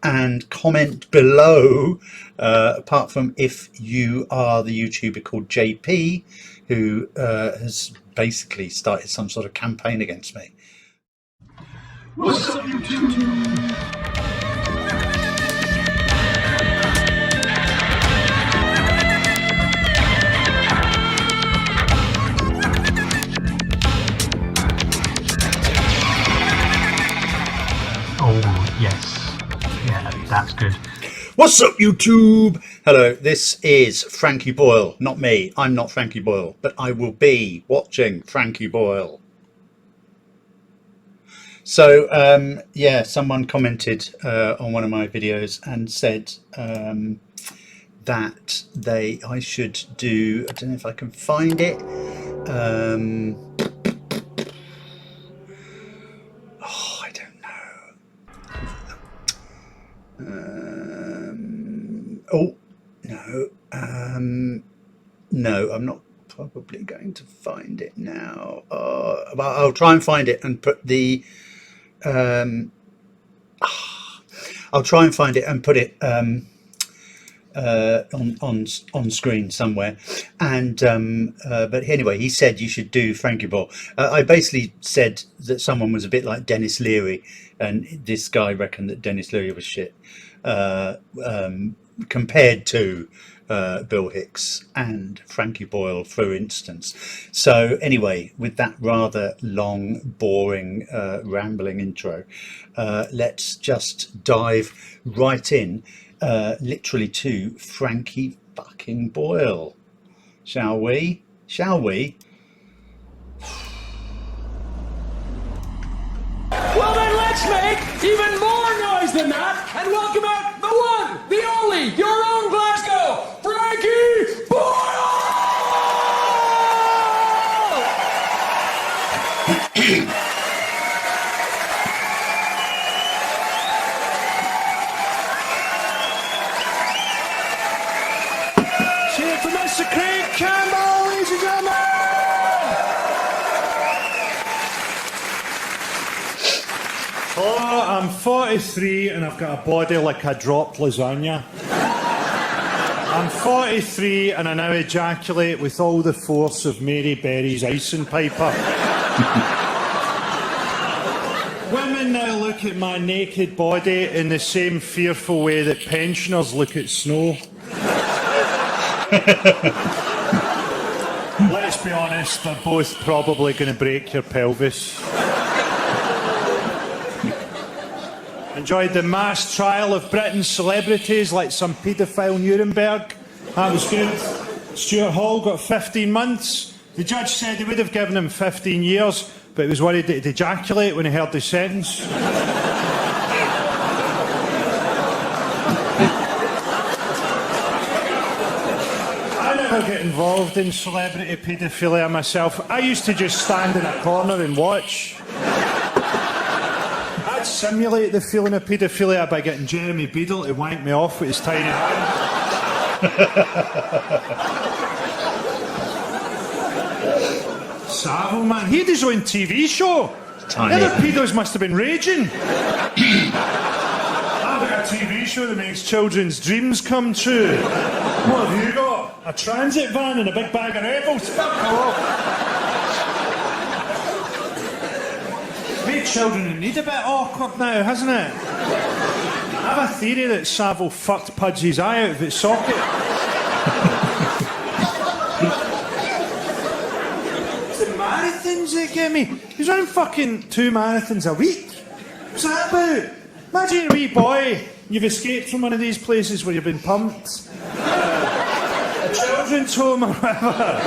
and comment below, apart from if you are the YouTuber called JP, who has basically started some sort of campaign against me. What's up, YouTube? Oh, yes. Yeah, that's good. What's up, YouTube? Hello, this is Frankie Boyle. Not me. I'm not Frankie Boyle, but I will be watching Frankie Boyle. So, yeah, someone commented on one of my videos and said that I should do, I don't know if I can find it. Oh, I don't know. Oh, no. No, I'm not probably going to find it now. But I'll try and find it and put the... I'll try and find it and put it on screen somewhere. And but anyway, he said you should do Frankie Boyle. I basically said that someone was a bit like Dennis Leary, and this guy reckoned that Dennis Leary was shit compared to Bill Hicks and Frankie Boyle, for instance. So anyway, with that rather long, boring, rambling intro, let's just dive right in, literally to Frankie fucking Boyle. Shall we? Shall we? Well then, let's make even more noise than that and welcome out the one, the only, your own Glasgow, Frankie Boyle! Cheer for Mr. Craig Campbell, ladies and gentlemen! Oh, I'm 43 and I've got a body like a dropped lasagna. I'm 43 and I now ejaculate with all the force of Mary Berry's icing piper. Women now look at my naked body in the same fearful way that pensioners look at snow. Let's be honest, they're both probably going to break your pelvis. Enjoyed the mass trial of Britain's celebrities like some paedophile Nuremberg. That was good. Stuart Hall got 15 months. The judge said he would have given him 15 years, but he was worried that he'd ejaculate when he heard the sentence. I never get involved in celebrity paedophilia myself. I used to just stand in a corner and watch. I'd simulate the feeling of paedophilia by getting Jeremy Beadle to wank me off with his tiny hand. Savile, man, he had his own TV show. Tiny. The other pedos must have been raging. I've got a TV show that makes children's dreams come true. What have you got? A transit van and a big bag of rebels? Fuck off. Made children need a bit awkward now, hasn't it? I have a theory that Savile fucked Pudgy's eye out of its socket. It's the marathons that get me. He's running fucking 2 marathons a week. What's that about? Imagine a wee boy, you've escaped from one of these places where you've been pumped. A children's home or whatever.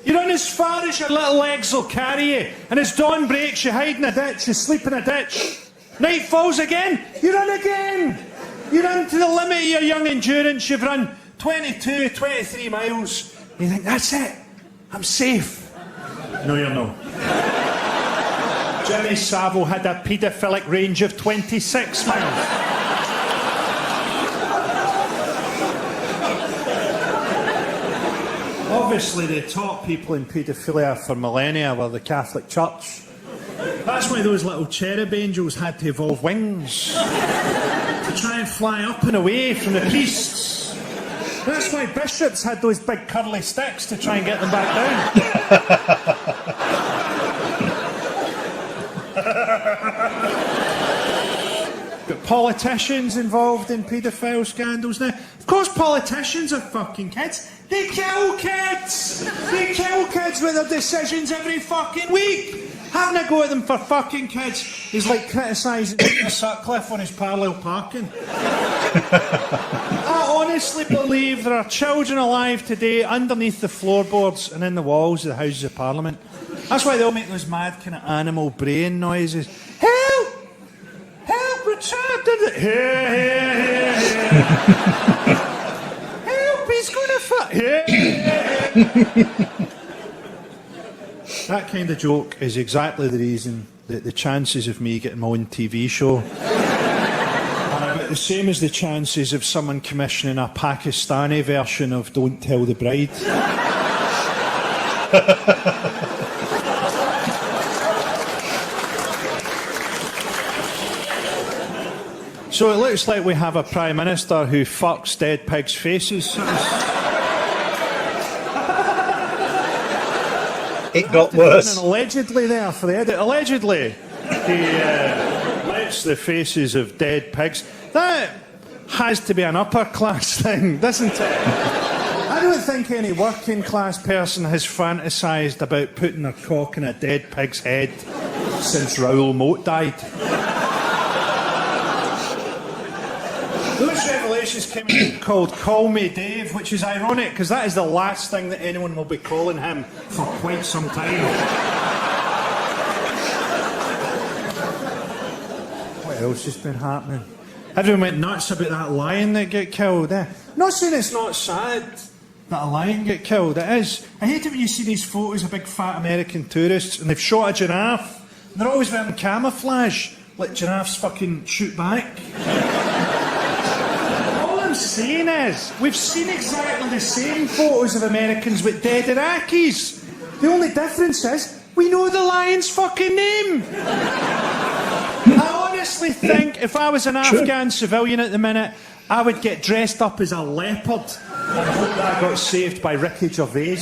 You run as far as your little legs will carry you, and as dawn breaks, you hide in a ditch, you sleep in a ditch. Night falls again, you run again. You run to the limit of your young endurance, you've run 22, 23 miles. You think, that's it, I'm safe. No, you're not. Jimmy Savile had a paedophilic range of 26 miles. Obviously, the top people in paedophilia for millennia were the Catholic Church. That's why those little cherub angels had to evolve wings to try and fly up and away from the priests. That's why bishops had those big curly sticks to try and get them back down. Got politicians involved in paedophile scandals now. Of course politicians are fucking kids. They kill kids! They kill kids with their decisions every fucking week! Having a go at them for fucking kids is like criticising Sutcliffe on his parallel parking. I honestly believe there are children alive today underneath the floorboards and in the walls of the Houses of Parliament. That's why they all make those mad kind of animal brain noises. Help! Help! We're trapped in the... Here, here, here, here. Help! He's going to fuck... Here, here, here. That kind of joke is exactly the reason that the chances of me getting my own TV show are about the same as the chances of someone commissioning a Pakistani version of Don't Tell the Bride. So it looks like we have a Prime Minister who fucks dead pigs' faces. It got worse. Allegedly there for the edit. Allegedly, he licks the faces of dead pigs. That has to be an upper class thing, doesn't it? I don't think any working class person has fantasised about putting their cock in a dead pig's head since Raoul Moat died. Those revelations came out called Call Me Dave, which is ironic because that is the last thing that anyone will be calling him for quite some time. What else has been happening? Everyone went nuts about that lion that got killed. I'm not saying it's not sad that a lion get killed. It is. I hate it when you see these photos of big fat American tourists and they've shot a giraffe and they're always wearing camouflage, like giraffes fucking shoot back. All I'm saying is, we've seen exactly the same photos of Americans with dead Iraqis. The only difference is, we know the lion's fucking name. I honestly think if I was an Afghan civilian at the minute, I would get dressed up as a leopard and hope that I got saved by Ricky Gervais.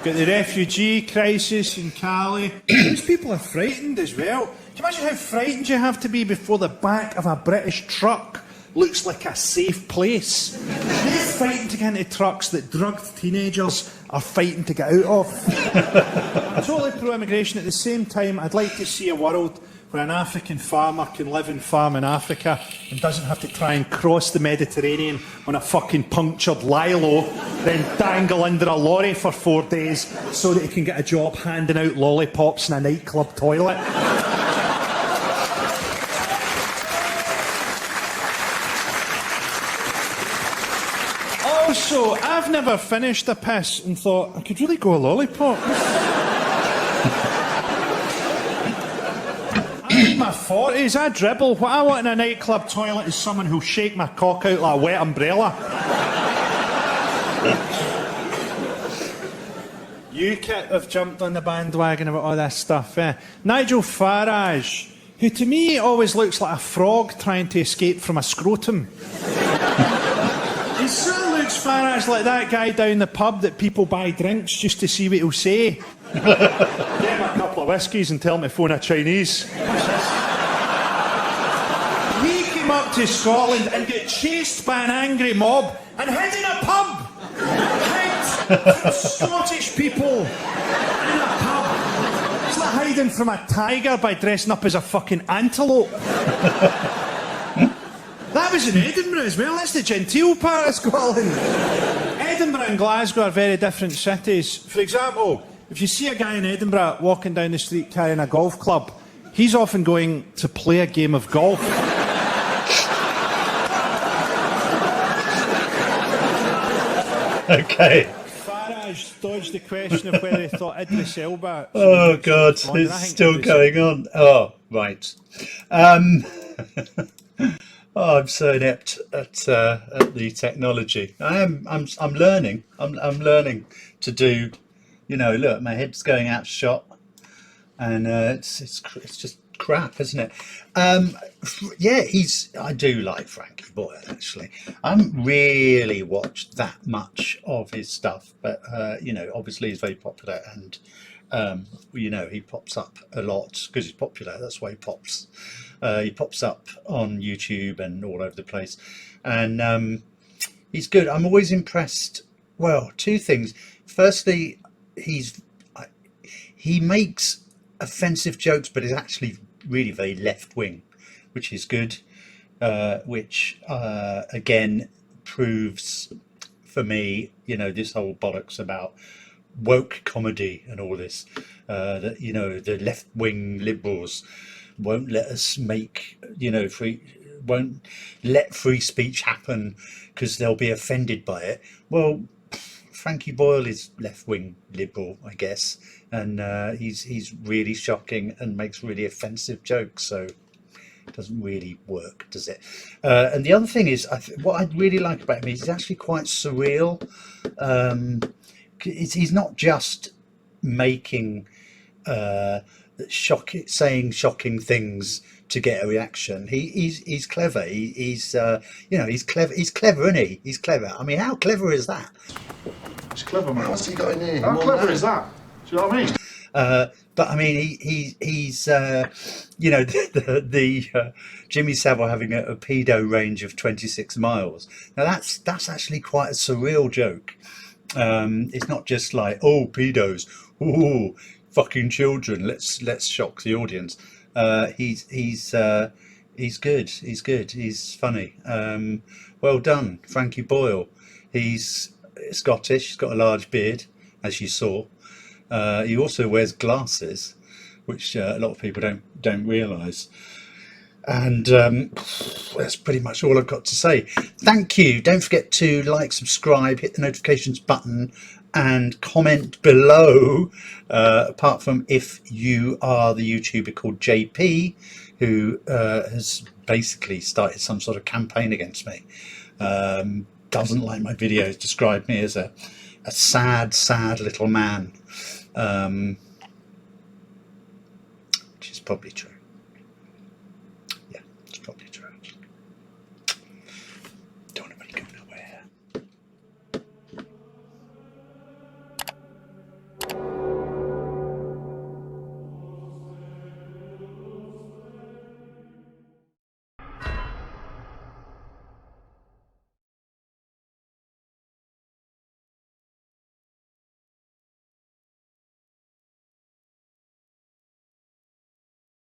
Got the refugee crisis in Cali. These people are frightened as well. Can you imagine how frightened you have to be before the back of a British truck looks like a safe place? They're fighting to get into trucks that drugged teenagers are fighting to get out of. I'm totally pro-immigration. At the same time, I'd like to see a world where an African farmer can live and farm in Africa and doesn't have to try and cross the Mediterranean on a fucking punctured Lilo, then dangle under a lorry for 4 days so that he can get a job handing out lollipops in a nightclub toilet. Also, I've never finished a piss and thought, I could really go a lollipop. I'm in my 40s, I dribble. What I want in a nightclub toilet is someone who'll shake my cock out like a wet umbrella. UKIP have jumped on the bandwagon about all this stuff. Nigel Farage, who to me always looks like a frog trying to escape from a scrotum. He sort of looks, Farage, like that guy down the pub that people buy drinks just to see what he'll say. Get him a couple of whiskies and tell him to phone a Chinese. He came up to Scotland and got chased by an angry mob and hid in a pub. Hid from Scottish people in a pub. It's like hiding from a tiger by dressing up as a fucking antelope. That was in Edinburgh as well. That's the genteel part of Scotland. Edinburgh and Glasgow are very different cities. For example, if you see a guy in Edinburgh walking down the street carrying a golf club, he's often going to play a game of golf. Okay. Farage dodged the question of whether he thought Idris Elba... Oh, God, it's still going on. Oh, right. Oh, I'm so inept at the technology. I'm learning. I'm learning to do. You know, look, my head's going out shot, and it's just crap, isn't it? Um, yeah, he's. I do like Frankie Boyle actually. I haven't really watched that much of his stuff, but you know, obviously he's very popular, and you know, he pops up a lot because he's popular. That's why he pops. He pops up on YouTube and all over the place, and he's good. I'm always impressed. Well, two things. Firstly, he's he makes offensive jokes, but is actually really very left wing, which is good. Which again proves for me, you know, this whole bollocks about woke comedy and all this. That you know, the left wing liberals won't let us make, you know, free, won't let free speech happen because they'll be offended by it. Well, Frankie Boyle is left wing liberal, I guess, and he's really shocking and makes really offensive jokes. So it doesn't really work, does it? And the other thing is, what I really like about him is he's actually quite surreal. He's not just making saying shocking things to get a reaction. He's clever. He's you know, he's clever. He's clever, isn't he? He's clever. I mean, how clever is that? It's clever, man. What's he got in here? How clever is that? Do you know what I mean? But I mean, he's you know, the Jimmy Savile having a pedo range of 26 miles. Now that's actually quite a surreal joke. It's not just like, oh, pedos, ooh, fucking children. Let's shock the audience. He's good. He's good. He's funny. Well done, Frankie Boyle. He's Scottish. He's got a large beard, as you saw. He also wears glasses, which a lot of people don't realise. And that's pretty much all I've got to say. Thank you. Don't forget to like, subscribe, hit the notifications button, and comment below. Apart from if you are the YouTuber called JP, who has basically started some sort of campaign against me. Doesn't like my videos, described me as a sad little man, which is probably true.